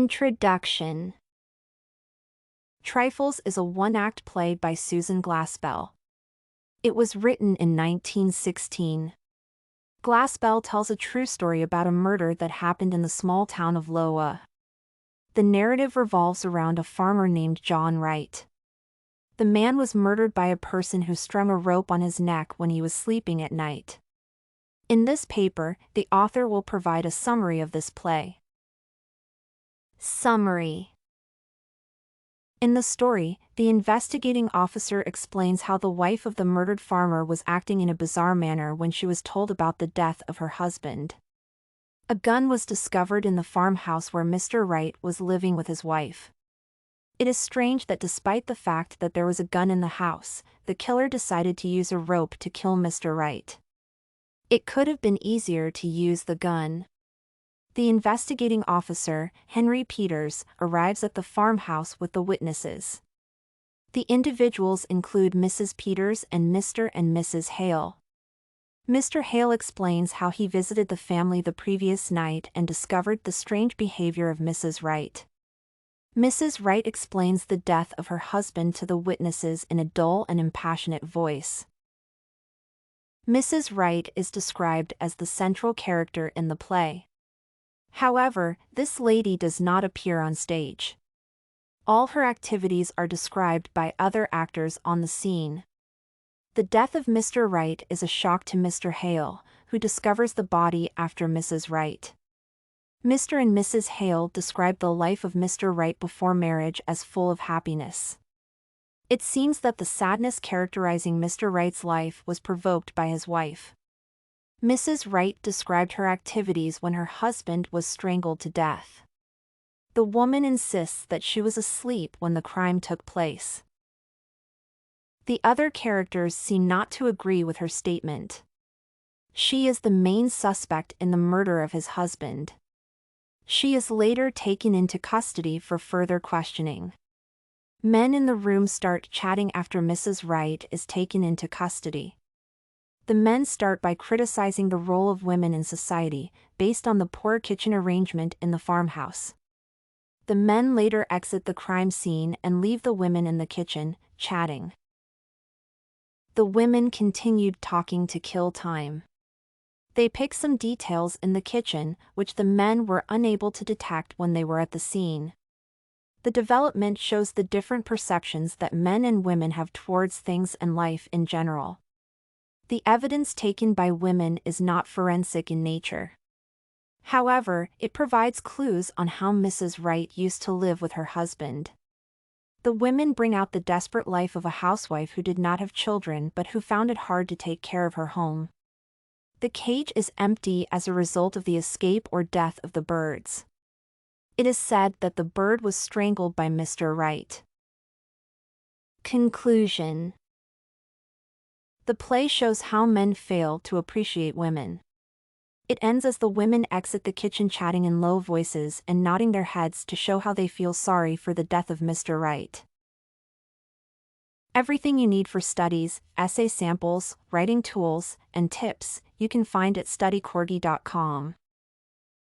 Introduction. Trifles is a one-act play by Susan Glaspell. It was written in 1916. Glaspell tells a true story about a murder that happened in the small town of Lowa. The narrative revolves around a farmer named John Wright. The man was murdered by a person who strung a rope on his neck when he was sleeping at night. In this paper, the author will provide a summary of this play. Summary. In the story, the investigating officer explains how the wife of the murdered farmer was acting in a bizarre manner when she was told about the death of her husband. A gun was discovered in the farmhouse where Mr. Wright was living with his wife. It is strange that despite the fact that there was a gun in the house, the killer decided to use a rope to kill Mr. Wright. It could have been easier to use the gun. The investigating officer, Henry Peters, arrives at the farmhouse with the witnesses. The individuals include Mrs. Peters and Mr. and Mrs. Hale. Mr. Hale explains how he visited the family the previous night and discovered the strange behavior of Mrs. Wright. Mrs. Wright explains the death of her husband to the witnesses in a dull and impassionate voice. Mrs. Wright is described as the central character in the play. However, this lady does not appear on stage. All her activities are described by other actors on the scene. The death of Mr. Wright is a shock to Mr. Hale, who discovers the body after Mrs. Wright. Mr. and Mrs. Hale describe the life of Mr. Wright before marriage as full of happiness. It seems that the sadness characterizing Mr. Wright's life was provoked by his wife. Mrs. Wright described her activities when her husband was strangled to death. The woman insists that she was asleep when the crime took place. The other characters seem not to agree with her statement. She is the main suspect in the murder of his husband. She is later taken into custody for further questioning. Men in the room start chatting after Mrs. Wright is taken into custody. The men start by criticizing the role of women in society, based on the poor kitchen arrangement in the farmhouse. The men later exit the crime scene and leave the women in the kitchen, chatting. The women continued talking to kill time. They pick some details in the kitchen, which the men were unable to detect when they were at the scene. The development shows the different perceptions that men and women have towards things and life in general. The evidence taken by women is not forensic in nature. However, it provides clues on how Mrs. Wright used to live with her husband. The women bring out the desperate life of a housewife who did not have children but who found it hard to take care of her home. The cage is empty as a result of the escape or death of the birds. It is said that the bird was strangled by Mr. Wright. Conclusion. The play shows how men fail to appreciate women. It ends as the women exit the kitchen chatting in low voices and nodding their heads to show how they feel sorry for the death of Mr. Wright. Everything you need for studies, essay samples, writing tools, and tips, you can find at studycorgi.com.